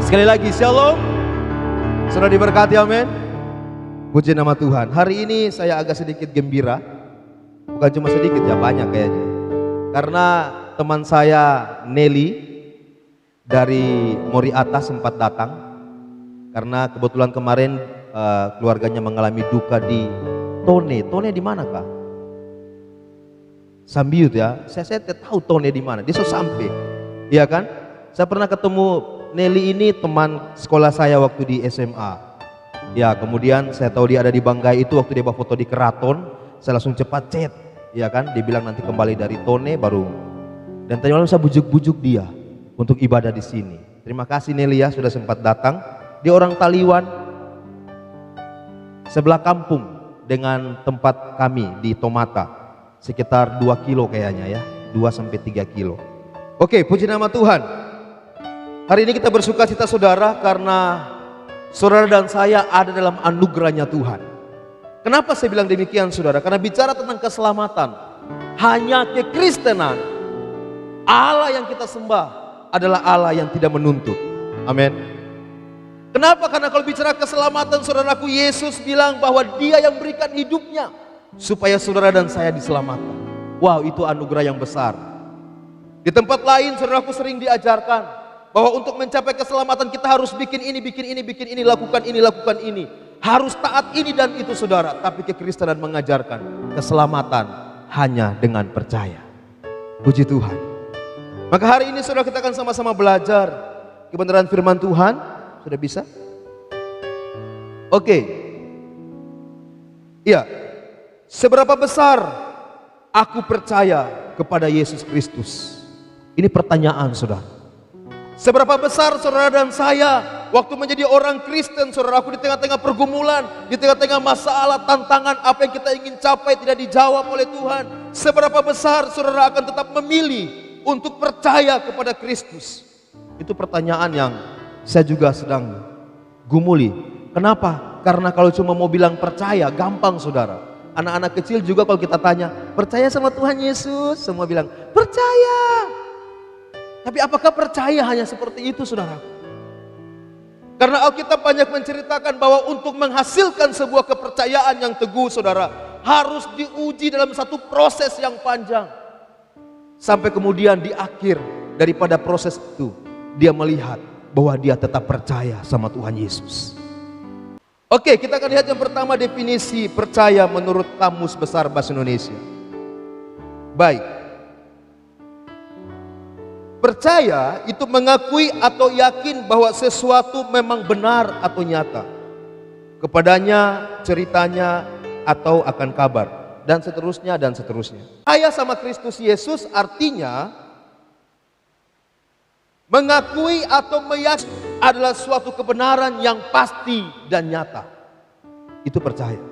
Sekali lagi, shalom. Sudah diberkati, amin. Puji nama Tuhan. Hari ini saya agak sedikit gembira. Bukan cuma sedikit ya, banyak kayaknya. Karena teman saya Nelly dari Mori Atas sempat datang. Karena kebetulan kemarin keluarganya mengalami duka di Tone. Tone di mana kah? Sambiut ya. Saya tidak tahu Tone di mana. Dia sudah sampai. Iya kan? Saya pernah ketemu Nelly ini teman sekolah saya waktu di SMA. Ya, kemudian saya tahu dia ada di Banggai itu waktu dia bawa foto di keraton. Saya langsung cepat chat, ya kan? Dia bilang nanti kembali dari Tone baru. Dan tadi malam saya bujuk-bujuk dia untuk ibadah di sini. Terima kasih Nelly ya sudah sempat datang. Dia orang Taliwan, sebelah kampung dengan tempat kami di Tomata, sekitar 2 kilo kayaknya ya, 2-3 kilo. Oke, puji nama Tuhan. Hari ini kita bersuka cita saudara karena saudara dan saya ada dalam anugerahnya Tuhan. Kenapa saya bilang demikian saudara? Karena bicara tentang keselamatan, hanya kekristenan, Allah yang kita sembah adalah Allah yang tidak menuntut. Amin. Kenapa? Karena kalau bicara keselamatan saudaraku, Yesus bilang bahwa dia yang berikan hidupnya supaya saudara dan saya diselamatkan. Wow, itu anugerah yang besar. Di tempat lain saudaraku sering diajarkan bahwa untuk mencapai keselamatan kita harus bikin ini, lakukan ini. Harus taat ini dan itu saudara. Tapi kekristenan mengajarkan keselamatan hanya dengan percaya. Puji Tuhan. Maka hari ini saudara kita akan sama-sama belajar kebenaran firman Tuhan. Sudah bisa? Oke. Iya. Seberapa besar aku percaya kepada Yesus Kristus? Ini pertanyaan saudara. Seberapa besar saudara dan saya waktu menjadi orang Kristen, saudaraku, di tengah-tengah pergumulan, di tengah-tengah masalah, tantangan, apa yang kita ingin capai tidak dijawab oleh Tuhan. Seberapa besar saudara akan tetap memilih untuk percaya kepada Kristus? Itu pertanyaan yang saya juga sedang gumuli. Kenapa? Karena kalau cuma mau bilang percaya, gampang saudara. Anak-anak kecil juga kalau kita tanya, percaya sama Tuhan Yesus? Semua bilang, percaya. Tapi apakah percaya hanya seperti itu saudara? Karena Alkitab banyak menceritakan bahwa untuk menghasilkan sebuah kepercayaan yang teguh saudara, harus diuji dalam satu proses yang panjang. Sampai kemudian di akhir daripada proses itu, dia melihat bahwa dia tetap percaya sama Tuhan Yesus. Oke, kita akan lihat yang pertama, definisi percaya menurut Kamus Besar Bahasa Indonesia. Baik. Percaya itu mengakui atau yakin bahwa sesuatu memang benar atau nyata. Kepadanya, ceritanya, atau akan kabar. Dan seterusnya, dan seterusnya. Percaya sama Kristus Yesus artinya mengakui atau meyakini adalah suatu kebenaran yang pasti dan nyata. Itu percaya.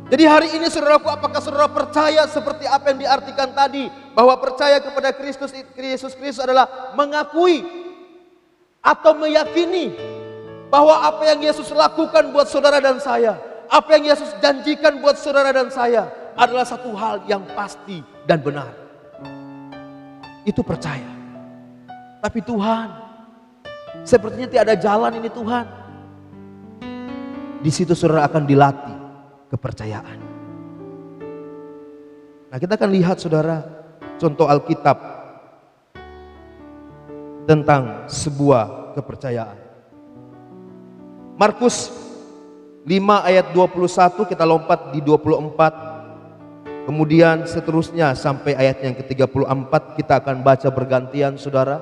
Jadi hari ini saudaraku, apakah saudara percaya seperti apa yang diartikan tadi, bahwa percaya kepada Kristus Yesus Kristus adalah mengakui atau meyakini bahwa apa yang Yesus lakukan buat saudara dan saya, apa yang Yesus janjikan buat saudara dan saya adalah satu hal yang pasti dan benar. Itu percaya. Tapi Tuhan, sepertinya tidak ada jalan ini Tuhan. Di situ saudara akan dilatih kepercayaan. Nah, kita akan lihat saudara contoh Alkitab tentang sebuah kepercayaan. Markus 5 ayat 21, kita lompat di 24. Kemudian seterusnya sampai ayat yang ke-34 kita akan baca bergantian saudara.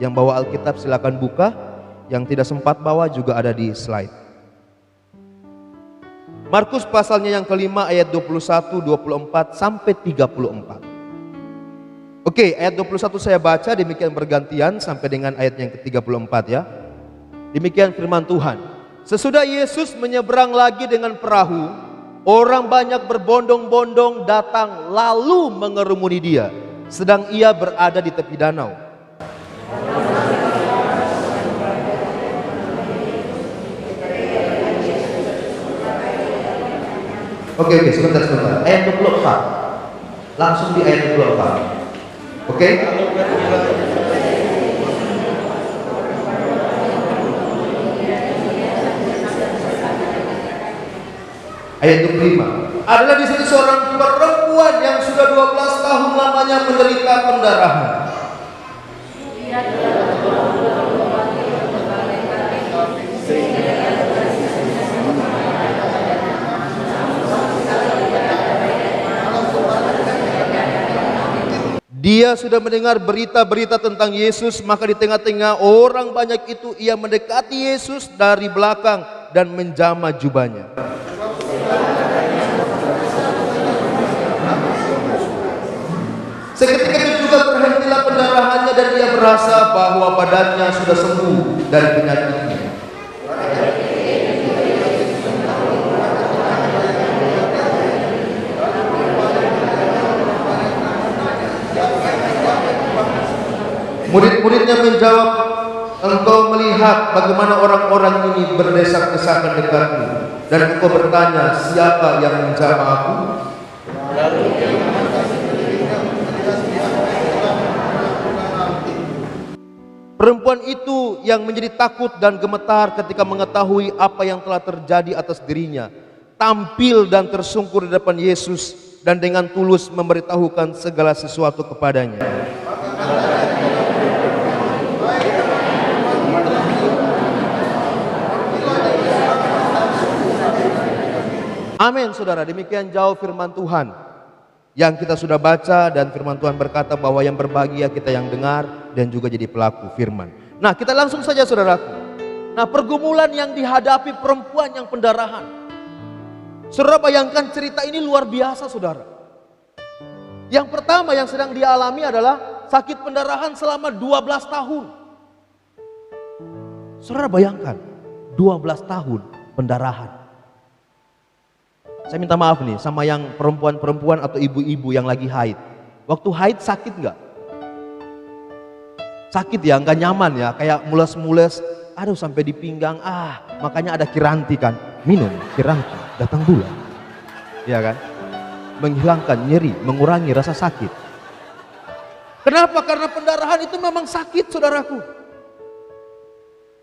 Yang bawa Alkitab silakan buka, yang tidak sempat bawa juga ada di slide. Markus pasalnya yang kelima ayat 21, 24 sampai 34. Oke, ayat 21 saya baca, demikian bergantian sampai dengan ayat yang ke-34 ya. Demikian firman Tuhan. Sesudah Yesus menyeberang lagi dengan perahu, orang banyak berbondong-bondong datang lalu mengerumuni dia, sedang ia berada di tepi danau. Oke, sebentar. Ayat 24. Langsung di ayat 24. Oke? Ayat 25. Adalah di sini seorang perempuan yang sudah 12 tahun lamanya menderita pendarahan. Dia sudah mendengar berita-berita tentang Yesus, maka di tengah-tengah orang banyak itu ia mendekati Yesus dari belakang dan menjamah jubahnya. Seketika itu juga berhentilah pendarahannya dan dia merasa bahwa badannya sudah sembuh dari penyakitnya. Murid-muridnya menjawab, engkau melihat bagaimana orang-orang ini berdesak-desakan dekatmu, dan engkau bertanya, siapa yang menjamah aku? Perempuan itu yang menjadi takut dan gemetar ketika mengetahui apa yang telah terjadi atas dirinya, tampil dan tersungkur di depan Yesus dan dengan tulus memberitahukan segala sesuatu kepadanya. Amin, saudara. Demikian jauh firman Tuhan yang kita sudah baca, dan firman Tuhan berkata bahwa yang berbahagia kita yang dengar dan juga jadi pelaku firman. Nah, kita langsung saja, saudaraku. Nah, pergumulan yang dihadapi perempuan yang pendarahan. Saudara bayangkan cerita ini luar biasa, saudara. Yang pertama yang sedang dialami adalah sakit pendarahan selama 12 tahun. Saudara bayangkan, 12 tahun pendarahan. Saya minta maaf nih sama yang perempuan-perempuan atau ibu-ibu yang lagi haid. Waktu haid sakit nggak? Sakit ya, nggak nyaman ya, kayak mules-mules, aduh sampai di pinggang, makanya ada kiranti kan, minum kiranti, datang bulan. Ya kan? Menghilangkan nyeri, mengurangi rasa sakit. Kenapa? Karena pendarahan itu memang sakit, saudaraku.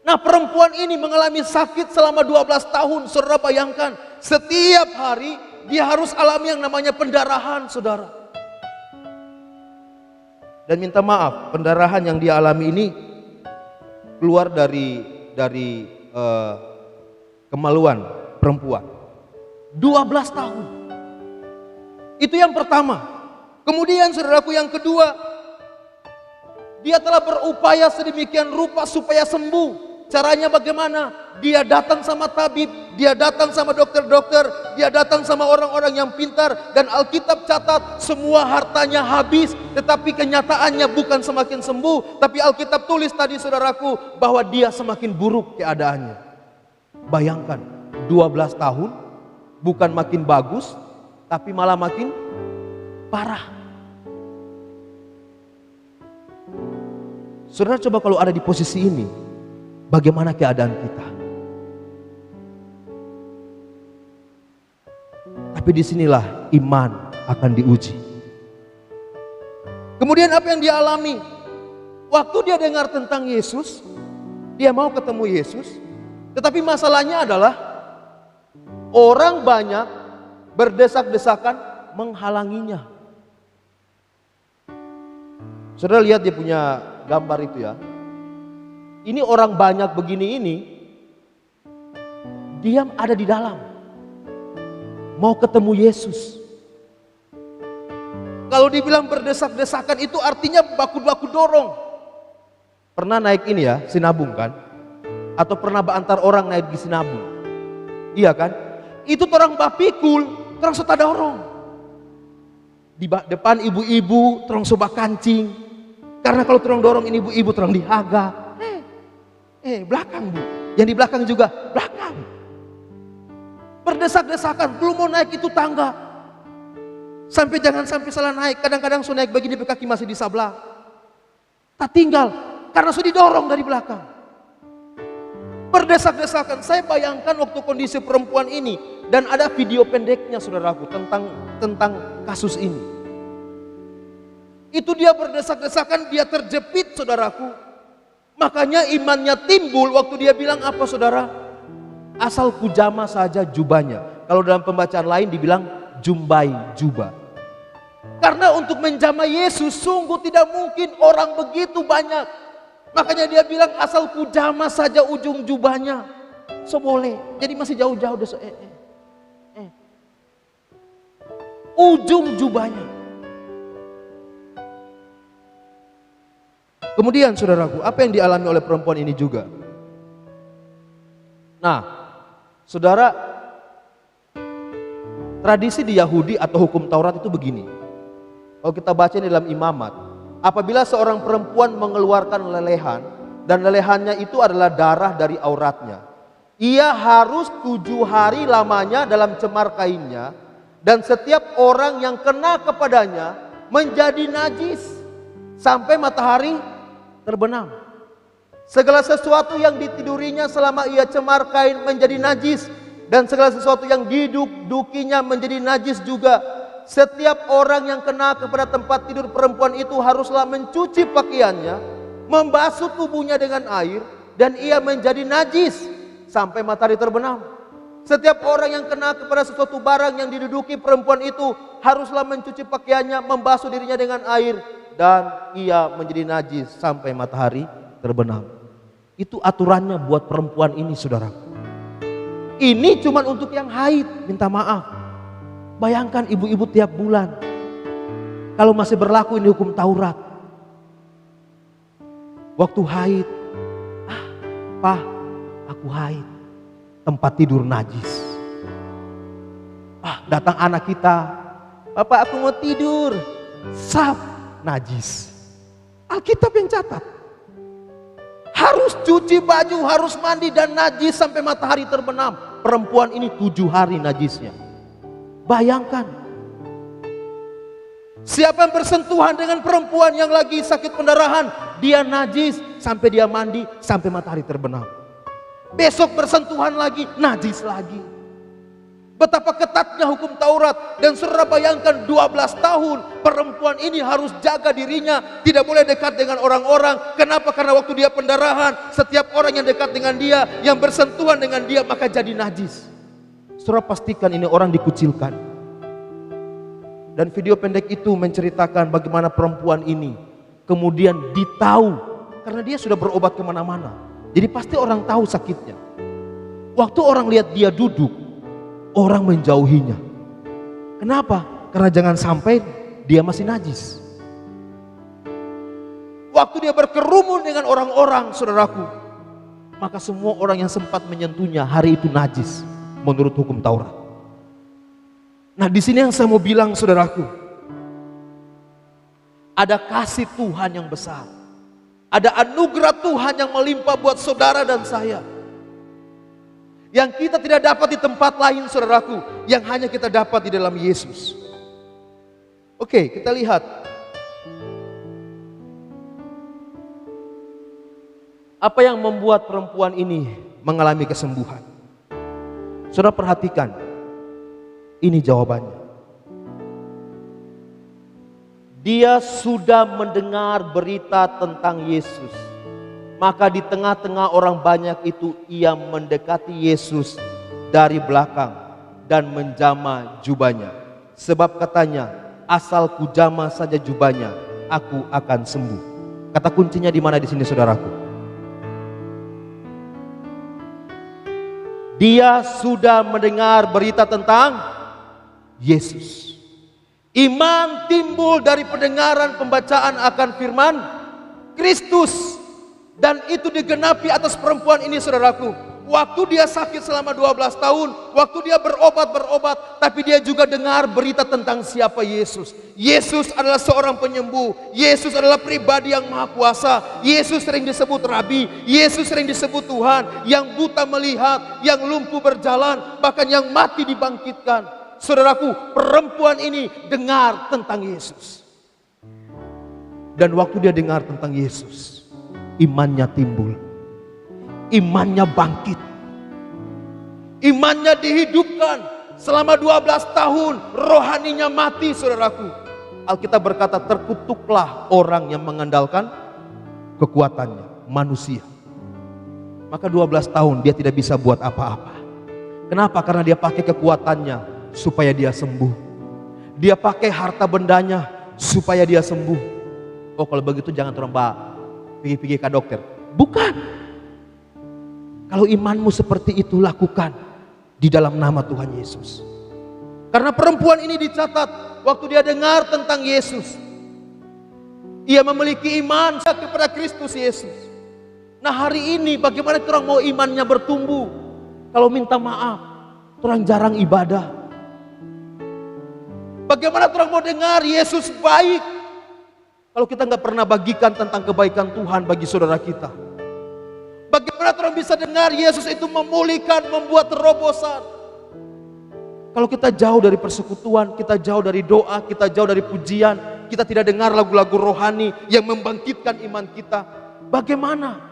Nah, perempuan ini mengalami sakit selama 12 tahun, saudara bayangkan. Setiap hari dia harus alami yang namanya pendarahan, saudara. Dan minta maaf, pendarahan yang dia alami ini keluar dari kemaluan perempuan. 12 tahun. Itu yang pertama. Kemudian saudaraku yang kedua, dia telah berupaya sedemikian rupa supaya sembuh. Caranya bagaimana? Dia datang sama tabib, dia datang sama dokter-dokter, dia datang sama orang-orang yang pintar, dan Alkitab catat semua hartanya habis, tetapi kenyataannya bukan semakin sembuh, tapi Alkitab tulis tadi saudaraku bahwa dia semakin buruk keadaannya. Bayangkan, 12 tahun bukan makin bagus, tapi malah makin parah. Saudara coba kalau ada di posisi ini, bagaimana keadaan kita? Tapi disinilah iman akan diuji. Kemudian apa yang dia alami? Waktu dia dengar tentang Yesus, dia mau ketemu Yesus, tetapi masalahnya adalah orang banyak berdesak-desakan menghalanginya. Saudara lihat dia punya gambar itu ya. Ini orang banyak begini ini, dia ada di dalam, mau ketemu Yesus. Kalau dibilang berdesak-desakan itu artinya baku-baku dorong. Pernah naik ini ya, sinabung kan? Atau pernah antar orang naik di sinabung? Iya kan? Itu orang bapikul, orang suka dorong. Di depan ibu-ibu, orang soba kancing. Karena kalau orang dorong ini ibu-ibu, orang dihaga. Belakang bu, yang di belakang juga belakang. Berdesak-desakan, belum mau naik itu tangga. Sampai jangan sampai salah naik. Kadang-kadang sudah naik begini kaki masih di sebelah. Tak tinggal, karena sudah didorong dari belakang. Berdesak-desakan. Saya bayangkan waktu kondisi perempuan ini, dan ada video pendeknya saudaraku tentang kasus ini. Itu dia berdesak-desakan, dia terjepit saudaraku. Makanya imannya timbul waktu dia bilang apa saudara? Asal kujama saja jubahnya. Kalau dalam pembacaan lain dibilang jumbai jubah. Karena untuk menjamah Yesus sungguh tidak mungkin orang begitu banyak. Makanya dia bilang asal ku jamah saja ujung jubahnya. So boleh. Jadi masih jauh-jauh deh. Ujung jubahnya. Kemudian saudaraku, apa yang dialami oleh perempuan ini juga? Nah, saudara, tradisi di Yahudi atau hukum Taurat itu begini. Kalau kita baca di dalam Imamat, apabila seorang perempuan mengeluarkan lelehan, dan lelehannya itu adalah darah dari auratnya, ia harus 7 hari lamanya dalam cemar kainnya, dan setiap orang yang kena kepadanya menjadi najis sampai matahari terbenam. Segala sesuatu yang ditidurinya selama ia cemar kain menjadi najis, dan segala sesuatu yang didudukinya menjadi najis juga. Setiap orang yang kena kepada tempat tidur perempuan itu haruslah mencuci pakaiannya, membasuh tubuhnya dengan air, dan ia menjadi najis sampai matahari terbenam. Setiap orang yang kena kepada sesuatu barang yang diduduki perempuan itu haruslah mencuci pakaiannya, membasuh dirinya dengan air, dan ia menjadi najis sampai matahari terbenam. Itu aturannya buat perempuan ini, saudara. Ini cuma untuk yang haid, minta maaf. Bayangkan ibu-ibu tiap bulan, kalau masih berlaku ini hukum Taurat. Waktu haid, Pak, aku haid, tempat tidur najis. Datang anak kita, Bapak aku mau tidur, sap, najis. Alkitab yang catat. Harus cuci baju, harus mandi dan najis sampai matahari terbenam. Perempuan ini 7 hari najisnya. Bayangkan, siapa yang bersentuhan dengan perempuan yang lagi sakit pendarahan, dia najis sampai dia mandi sampai matahari terbenam. Besok bersentuhan lagi, najis lagi. Betapa ketatnya hukum Taurat. Dan saudara bayangkan 12 tahun perempuan ini harus jaga dirinya, tidak boleh dekat dengan orang-orang. Kenapa? Karena waktu dia pendarahan, setiap orang yang dekat dengan dia, yang bersentuhan dengan dia, maka jadi najis. Saudara pastikan ini orang dikucilkan. Dan video pendek itu menceritakan bagaimana perempuan ini kemudian ditahu, karena dia sudah berobat kemana-mana. Jadi pasti orang tahu sakitnya. Waktu orang lihat dia duduk, orang menjauhinya. Kenapa? Karena jangan sampai dia masih najis. Waktu dia berkerumun dengan orang-orang, saudaraku, maka semua orang yang sempat menyentuhnya hari itu najis menurut hukum Taurat. Nah, di sini yang saya mau bilang, saudaraku, ada kasih Tuhan yang besar, ada anugerah Tuhan yang melimpah buat saudara dan saya, yang kita tidak dapat di tempat lain, saudaraku, yang hanya kita dapat di dalam Yesus. Oke, kita lihat apa yang membuat perempuan ini mengalami kesembuhan. Saudara perhatikan, ini jawabannya. Dia sudah mendengar berita tentang Yesus. Maka di tengah-tengah orang banyak itu ia mendekati Yesus dari belakang dan menjamah jubahnya. Sebab katanya, asal ku jamah saja jubahnya, aku akan sembuh. Kata kuncinya di mana di sini, saudaraku? Dia sudah mendengar berita tentang Yesus. Iman timbul dari pendengaran pembacaan akan firman Kristus. Dan itu digenapi atas perempuan ini, saudaraku. Waktu dia sakit selama 12 tahun, waktu dia berobat, tapi dia juga dengar berita tentang siapa Yesus. Yesus adalah seorang penyembuh. Yesus adalah pribadi yang maha kuasa. Yesus sering disebut Rabi. Yesus sering disebut Tuhan. Yang buta melihat, yang lumpuh berjalan, bahkan yang mati dibangkitkan. Saudaraku, perempuan ini dengar tentang Yesus. Dan waktu dia dengar tentang Yesus, imannya timbul. Imannya bangkit. Imannya dihidupkan. Selama 12 tahun rohaninya mati, saudaraku. Alkitab berkata, terkutuklah orang yang mengandalkan kekuatannya, manusia. Maka 12 tahun dia tidak bisa buat apa-apa. Kenapa? Karena dia pakai kekuatannya supaya dia sembuh. Dia pakai harta bendanya supaya dia sembuh. Oh kalau begitu jangan orang pergi ke dokter. Bukan. Kalau imanmu seperti itu, lakukan di dalam nama Tuhan Yesus. Karena perempuan ini dicatat waktu dia dengar tentang Yesus, ia memiliki iman kepada Kristus Yesus. Nah hari ini bagaimana orang mau imannya bertumbuh? Kalau minta maaf, orang jarang ibadah. Bagaimana orang mau dengar Yesus baik kalau kita nggak pernah bagikan tentang kebaikan Tuhan bagi saudara kita? Bagaimana orang bisa dengar Yesus itu memulihkan, membuat terobosan? Kalau kita jauh dari persekutuan, kita jauh dari doa, kita jauh dari pujian, kita tidak dengar lagu-lagu rohani yang membangkitkan iman kita, bagaimana?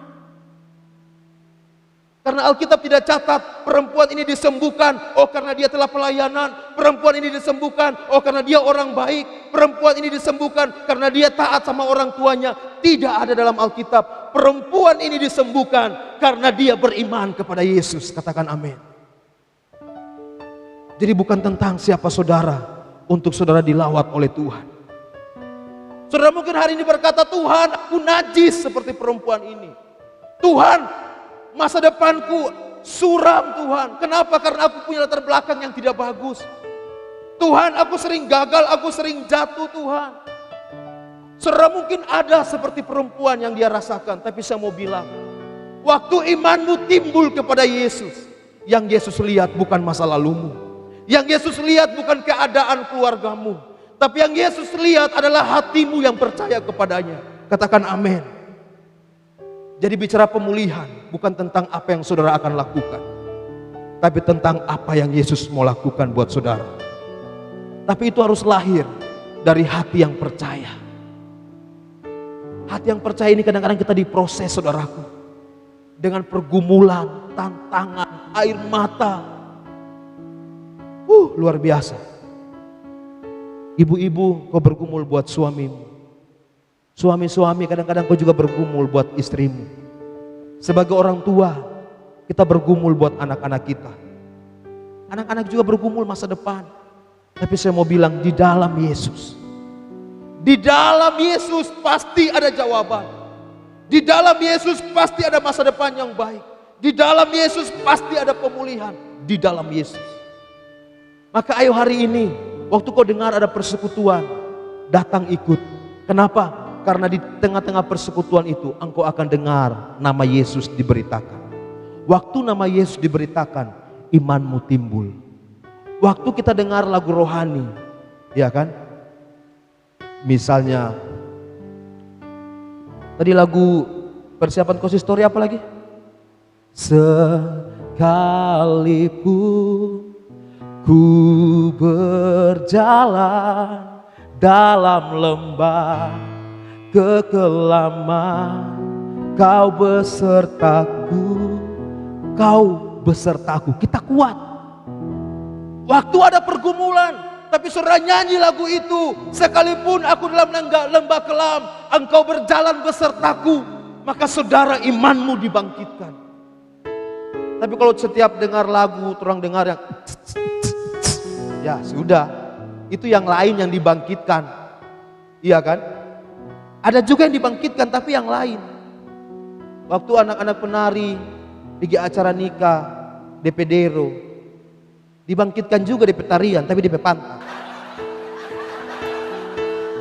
Karena Alkitab tidak catat perempuan ini disembuhkan, oh karena dia telah pelayanan. Perempuan ini disembuhkan, oh karena dia orang baik. Perempuan ini disembuhkan karena dia taat sama orang tuanya. Tidak ada dalam Alkitab. Perempuan ini disembuhkan karena dia beriman kepada Yesus. Katakan amin. Jadi bukan tentang siapa saudara untuk saudara dilawat oleh Tuhan. Saudara mungkin hari ini berkata, Tuhan aku najis seperti perempuan ini. Tuhan, masa depanku suram Tuhan. Kenapa? Karena aku punya latar belakang yang tidak bagus. Tuhan, aku sering gagal, aku sering jatuh Tuhan. Saudara mungkin ada seperti perempuan yang dia rasakan. Tapi saya mau bilang, waktu imanmu timbul kepada Yesus, yang Yesus lihat bukan masa lalumu, yang Yesus lihat bukan keadaan keluargamu, tapi yang Yesus lihat adalah hatimu yang percaya kepadanya. Katakan amin. Jadi bicara pemulihan bukan tentang apa yang saudara akan lakukan, tapi tentang apa yang Yesus mau lakukan buat saudara. Tapi itu harus lahir dari hati yang percaya. Hati yang percaya ini kadang-kadang kita diproses saudaraku, dengan pergumulan, tantangan, air mata. Luar biasa. Ibu-ibu, kau bergumul buat suamimu. Suami-suami kadang-kadang kau juga bergumul buat istrimu. Sebagai orang tua, kita bergumul buat anak-anak kita. Anak-anak juga bergumul masa depan. Tapi saya mau bilang, di dalam Yesus, di dalam Yesus pasti ada jawaban. Di dalam Yesus pasti ada masa depan yang baik. Di dalam Yesus pasti ada pemulihan. Di dalam Yesus. Maka ayo hari ini, waktu kau dengar ada persekutuan, datang ikut. Kenapa? Karena di tengah-tengah persekutuan itu engkau akan dengar nama Yesus diberitakan. Waktu nama Yesus diberitakan, imanmu timbul. Waktu kita dengar lagu rohani, ya kan? Misalnya tadi lagu persiapan konsistori apa lagi? Sekalipun ku berjalan dalam lembah kekelaman, kau besertaku, kau besertaku. Kita kuat. Waktu ada pergumulan, tapi saudara nyanyi lagu itu. Sekalipun aku dalam lembah kelam, engkau berjalan besertaku. Maka saudara imanmu dibangkitkan. Tapi kalau setiap dengar lagu, orang dengar yang ya sudah, itu yang lain yang dibangkitkan. Iya kan? Ada juga yang dibangkitkan tapi yang lain. Waktu anak-anak penari pergi acara nikah, DP Dero, dibangkitkan juga DP tarian tapi DP pantat.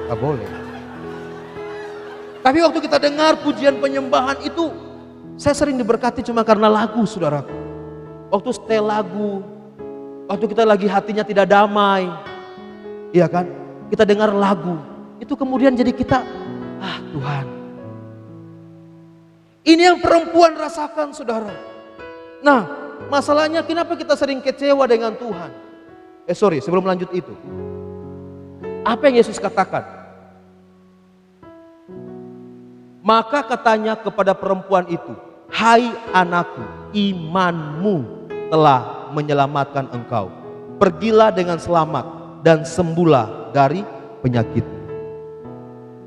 Gak boleh. Tapi waktu kita dengar pujian penyembahan itu, saya sering diberkati cuma karena lagu saudaraku. Waktu setel lagu, waktu kita lagi hatinya tidak damai, iya kan? Kita dengar lagu, itu kemudian jadi kita, Tuhan. Ini yang perempuan rasakan saudara. Nah, masalahnya kenapa kita sering kecewa dengan Tuhan? Sebelum lanjut itu. Apa yang Yesus katakan? Maka katanya kepada perempuan itu, hai anakku, imanmu telah menyelamatkan engkau. Pergilah dengan selamat dan sembuhlah dari penyakit.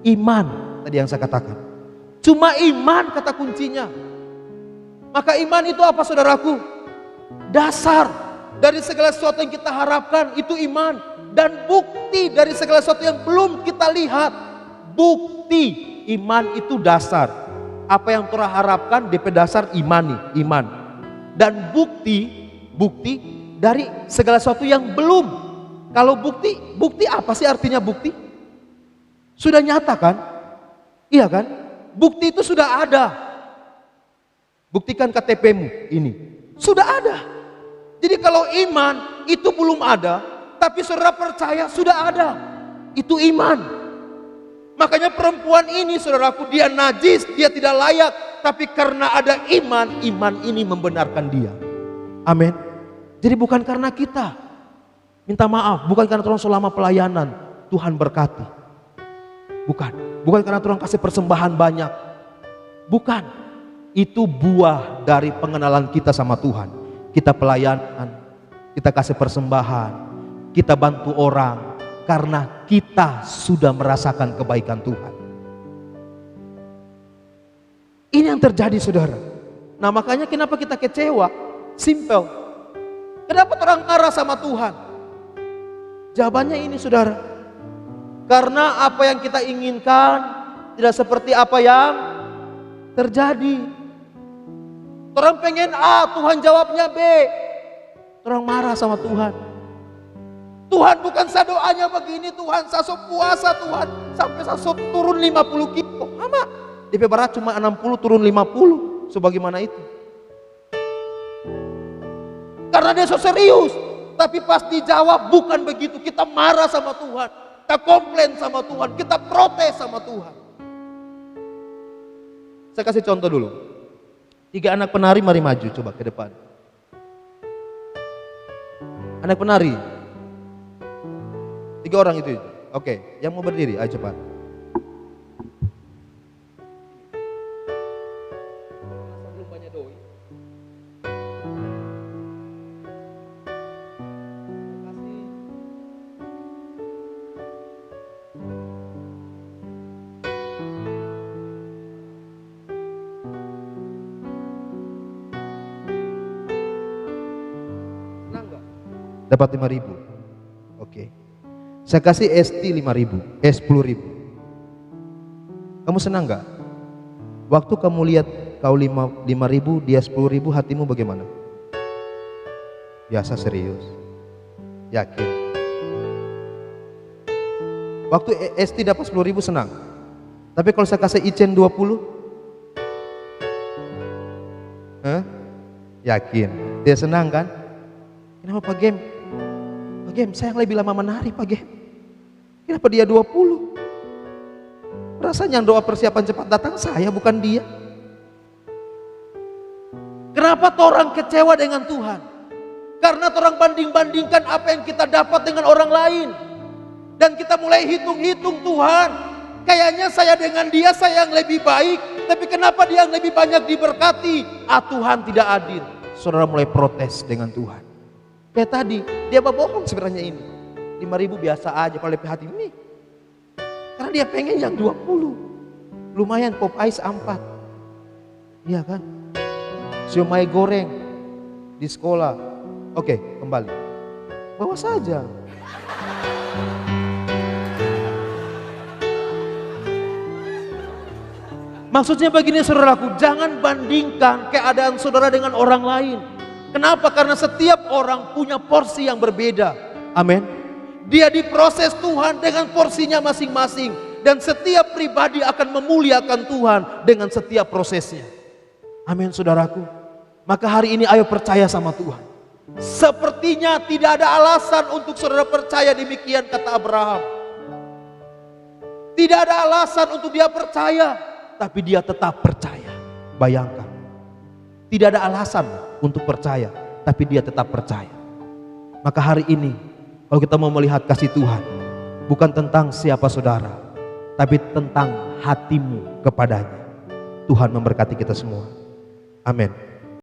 Iman tadi yang saya katakan. Cuma iman kata kuncinya. Maka iman itu apa saudaraku? Dasar. dari segala sesuatu yang kita harapkan itu iman. Dan bukti dari segala sesuatu yang belum kita lihat. Bukti iman itu dasar. Apa yang Torah harapkan DP dasar iman. Dan bukti dari segala sesuatu yang belum. Kalau bukti apa sih artinya bukti? Sudah nyata kan? Iya kan? Bukti itu sudah ada. Buktikan KTP-mu ini. Sudah ada. Jadi kalau iman itu belum ada, tapi saudara percaya sudah ada. Itu iman. Makanya perempuan ini saudaraku, dia najis, dia tidak layak. Tapi karena ada iman ini membenarkan dia. Amin. Jadi bukan karena kita minta maaf, bukan karena Tuhan selama pelayanan Tuhan berkati. Bukan karena Tuhan kasih persembahan banyak. Bukan. Itu buah dari pengenalan kita sama Tuhan. Kita pelayanan, kita kasih persembahan, kita bantu orang karena kita sudah merasakan kebaikan Tuhan. Ini yang terjadi saudara. Nah makanya kenapa kita kecewa? Simple. Kenapa orang marah sama Tuhan? Jawabannya ini saudara. Karena apa yang kita inginkan tidak seperti apa yang terjadi. Orang pengen A, Tuhan jawabnya B. Orang marah sama Tuhan. Tuhan bukan saya doanya begini, Tuhan saya so puasa Tuhan. Sampai saya so turun 50 kilo. Sama. DP berat cuma 60 turun 50. Sebagaimana itu. Karena dia so serius. Tapi pas dijawab bukan begitu. Kita marah sama Tuhan. Kita komplain sama Tuhan. Kita protes sama Tuhan. Saya kasih contoh dulu. 3 anak penari, mari maju coba ke depan. Anak penari 3 orang itu. Oke, yang mau berdiri, ayo cepat. Belum banyak doi. Dapat 5.000. Oke. Saya kasih ST 5.000, 10.000. Kamu senang gak? Waktu kamu lihat kau 5.000, dia 10.000, hatimu bagaimana? Biasa, serius. Yakin. Waktu ST dapat 10.000 senang. Tapi kalau saya kasih Icen 20? Yakin. Dia senang kan? Kenapa Pak Gem? Pak Gem, saya yang lebih lama menari Pak Gem. Kenapa dia 20? Rasanya yang doa persiapan cepat datang saya, bukan dia. Kenapa orang kecewa dengan Tuhan? Karena orang banding-bandingkan apa yang kita dapat dengan orang lain. Dan kita mulai hitung-hitung Tuhan. Kayaknya saya dengan dia saya yang lebih baik. Tapi kenapa dia yang lebih banyak diberkati? Tuhan tidak adil. Saudara mulai protes dengan Tuhan. Kayak tadi, dia bohong sebenarnya ini. 5.000 biasa aja kalau lebih hati ini. Karena dia pengen yang 20. Lumayan pop ice 4. Iya kan? Siomay goreng di sekolah. Oke, kembali. Bawa saja. Maksudnya begini saudaraku, jangan bandingkan keadaan saudara dengan orang lain. Kenapa? Karena setiap orang punya porsi yang berbeda. Amin. Dia diproses Tuhan dengan porsinya masing-masing. Dan setiap pribadi akan memuliakan Tuhan dengan setiap prosesnya. Amin saudaraku. Maka hari ini ayo percaya sama Tuhan. Sepertinya tidak ada alasan untuk saudara percaya demikian, kata Abraham. Tidak ada alasan untuk dia percaya. Tapi dia tetap percaya. Bayangkan. Tidak ada alasan untuk percaya, tapi dia tetap percaya. Maka hari ini, kalau kita mau melihat kasih Tuhan, bukan tentang siapa saudara, tapi tentang hatimu kepadanya. Tuhan memberkati kita semua. Amin.